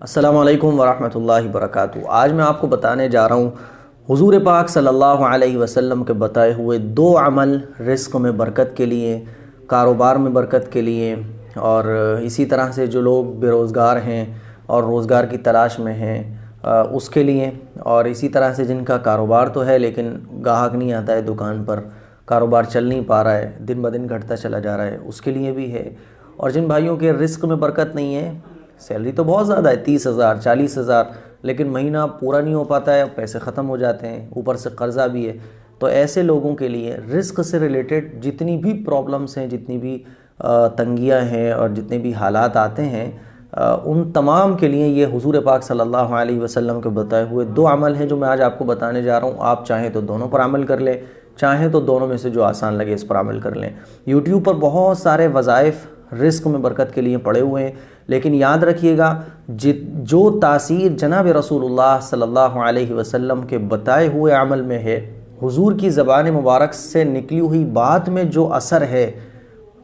अस्सलामु अलैकुम वरहमतुल्लाहि वबरकातुहू। आज मैं आपको बताने जा रहा हूँ हुज़ूर पाक सल्लल्लाहु अलैहि वसल्लम के बताए हुए दो अमल रिज़्क़ में बरकत के लिए, कारोबार में बरकत के लिए, और इसी तरह से जो लोग बेरोज़गार हैं और रोज़गार की तलाश में हैं उसके लिए, और इसी तरह से जिनका कारोबार तो है लेकिन गाहक नहीं आता है दुकान पर, कारोबार चल नहीं पा रहा है, दिन ब दिन घटता चला जा रहा है, उसके लिए भी है। और जिन भाइयों के रिज़्क़ में बरकत नहीं है, सैलरी तो बहुत ज़्यादा है 30,000 40,000, लेकिन महीना पूरा नहीं हो पाता है, पैसे ख़त्म हो जाते हैं, ऊपर से कर्ज़ा भी है, तो ऐसे लोगों के लिए रिज़्क़ से रिलेटेड जितनी भी प्रॉब्लम्स हैं, जितनी भी तंगियां हैं और जितने भी हालात आते हैं, उन तमाम के लिए ये हुज़ूर पाक सल्लल्लाहु अलैहि वसल्लम के बताए हुए दो अमल हैं जो मैं आज आपको बताने जा रहा हूँ। आप चाहें तो दोनों पर अमल कर लें, चाहें तो दोनों में से जो आसान लगे इस पर अमल कर लें। यूट्यूब पर बहुत सारे वज़ाइफ़ रिज़्क़ में बरकत के लिए पड़े हुए हैं, लेकिन याद रखिएगा जो तासीर जनाब रसूलुल्लाह सल्लल्लाहु अलैहि वसल्लम के बताए हुए अमल में है, हुजूर की ज़बान मुबारक से निकली हुई बात में जो असर है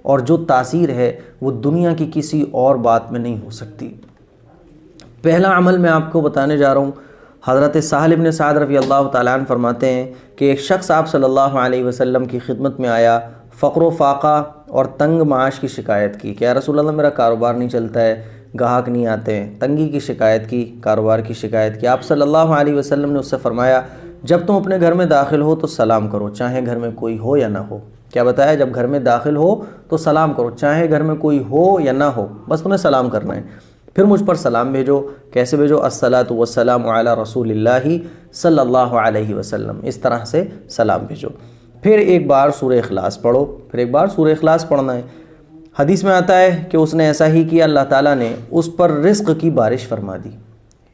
और जो तासीर है, वो दुनिया की किसी और बात में नहीं हो सकती। पहला अमल मैं आपको बताने जा रहा हूँ। हज़रत साहल इब्न साद रज़ी अल्लाह तआला अन्हु फरमाते हैं कि एक शख्स आप सल्लल्लाहु अलैहि वसल्लम की खिदमत में आया, फ़क़्र फ़ाक़ा और तंग माश की शिकायत की कि या रसूल अल्लाह मेरा कारोबार नहीं चलता है, गाहक नहीं आते हैं, तंगी की शिकायत की, कारोबार की शिकायत की। आप सल्लल्लाहु अलैहि वसल्लम ने उससे फ़रमाया, जब तुम अपने घर में दाखिल हो तो सलाम करो, चाहे घर में कोई हो या ना हो। क्या बताया? जब घर में दाखिल हो तो सलाम करो, चाहे घर में कोई हो या ना हो, बस तुम्हें सलाम करना है। फिर मुझ पर सलाम भेजो। कैसे भेजो? अस्सलातु वस्सलामु अला रसूलिल्लाहि सल्लल्लाहु अलैहि वसल्लम, इस तरह से सलाम भेजो। फिर एक बार सूरह इखलास पढ़ो, फिर एक बार सूरह इखलास पढ़ना है। हदीस में आता है कि उसने ऐसा ही किया, अल्लाह ताला ने उस पर रिज़्क़ की बारिश फरमा दी,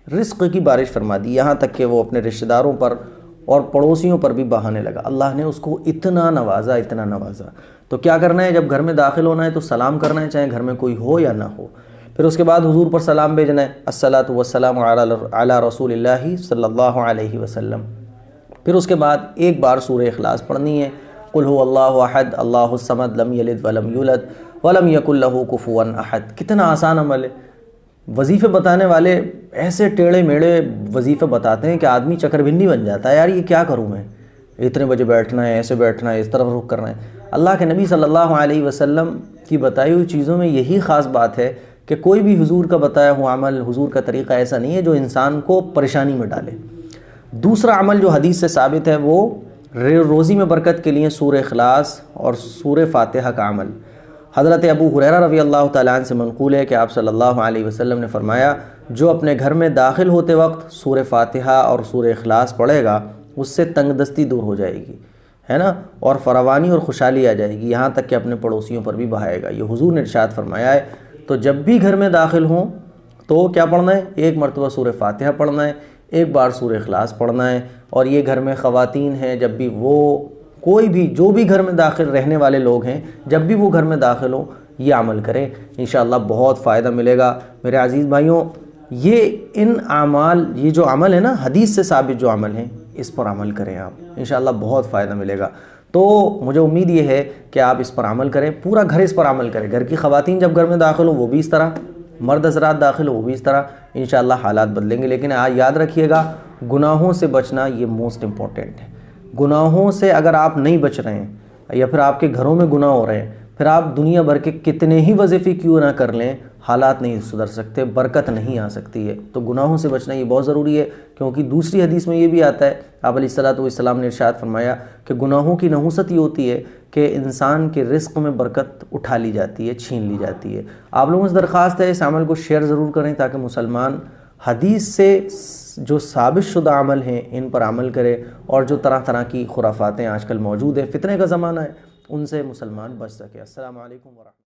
रिज़्क़ की बारिश फरमा दी, यहाँ तक कि वो अपने रिश्तेदारों पर और पड़ोसियों पर भी बहाने लगा। अल्लाह ने उसको इतना नवाजा, इतना नवाजा। तो क्या करना है? जब घर में दाखिल होना है तो सलाम करना है, चाहे घर में कोई हो या ना हो। फिर उसके बाद हुजूर पर सलाम भेजना है, अस्सलातु वस्सलामु अला रसूलिल्लाहि सल्लल्लाहु अलैहि वसल्लम। फिर उसके बाद एक बार सूरह इखलास पढ़नी है, कुल हुवल्लाहु अहद अल्लाहुस समद लम यलिद वलम यूलद वलम यकुल लहू कुफुवन अहद। कितना आसान अमल है। वजीफ़े बताने वाले ऐसे टेढ़े मेढ़े वजीफ़े बताते हैं कि आदमी चकरभिंडी बन जाता है, यार ये क्या करूँ मैं, इतने बजे बैठना है, ऐसे बैठना है, इस तरफ रुख करना है। अल्लाह के नबी सल्लल्लाहु अलैहि वसल्लम की बताई हुई चीज़ों में यही ख़ास बात है कि कोई भी हुजूर का बताया हुआ अमल, हुजूर का तरीक़ा ऐसा नहीं है जो इंसान को परेशानी में डाले। दूसरा अमल जो हदीस से साबित है वो रोज़ी में बरकत के लिए सूरह इखलास और सूरह फातिहा का अमल। हज़रत अबू हुरैरा रज़ी अल्लाह तआला अन्हु से मनक़ूल है कि आप सल्लल्लाहु अलैहि वसल्लम ने फ़रमाया, जो अपने घर में दाखिल होते वक्त सूरह फातिहा और सूरह इखलास पढ़ेगा, उससे तंगदस्ती दूर हो जाएगी, है ना, और फरावानी और खुशहाली आ जाएगी, यहाँ तक कि अपने पड़ोसियों पर भी बहाएगा। ये हुजूर ने इरशाद फरमाया है। तो जब भी घर में दाखिल हों तो क्या पढ़ना है? एक मरतबा सूरह फातिहा पढ़ना है, एक बार सूरह इखलास पढ़ना है। और ये घर में ख़वातीन हैं, जब भी वो कोई भी जो भी घर में दाखिल रहने वाले लोग हैं, जब भी वो घर में दाखिल हो ये अमल करें, इंशाअल्लाह बहुत फ़ायदा मिलेगा। मेरे अज़ीज़ भाइयों, ये इन अमाल, ये जो अमल है ना, हदीस से साबित जो अमल हैं, इस पर अमल करें आप, इंशाअल्लाह बहुत फ़ायदा मिलेगा। तो मुझे उम्मीद ये है कि आप इस पर अमल करें, पूरा घर इस पर अमल करें। घर की ख़वातीन जब घर में दाखिल हो वो भी इस तरह, मर्द हज़रात दाखिल हो वो भी इस तरह, इंशाअल्लाह हालात बदलेंगे। लेकिन याद रखिएगा, गुनाहों से बचना ये मोस्ट इम्पॉर्टेंट है। गुनाहों से अगर आप नहीं बच रहे हैं या फिर आपके घरों में गुनाह हो रहे हैं, फिर आप दुनिया भर के कितने ही वजीफ़े क्यों ना कर लें, हालात नहीं सुधर सकते, बरकत नहीं आ सकती है। तो गुनाहों से बचना ये बहुत ज़रूरी है, क्योंकि दूसरी हदीस में ये भी आता है, आप अलैहिस्सलातु वस्सलाम ने इरशाद फरमाया कि गुनाहों की नहुसत ये होती है कि इंसान के रिज़्क़ में बरकत उठा ली जाती है, छीन ली जाती है। आप लोगों से दरख्वास्त है, इस अमल को शेयर ज़रूर करें ताकि मुसलमान हदीस से जो साबित शुदा अमल हैं इन पर अमल करें, और जो तरह तरह की खुराफातें आजकल मौजूद हैं, फितने का ज़माना है, उनसे मुसलमान बच सके। अस्सलामु अलैकुम व रहमतुल्लाह।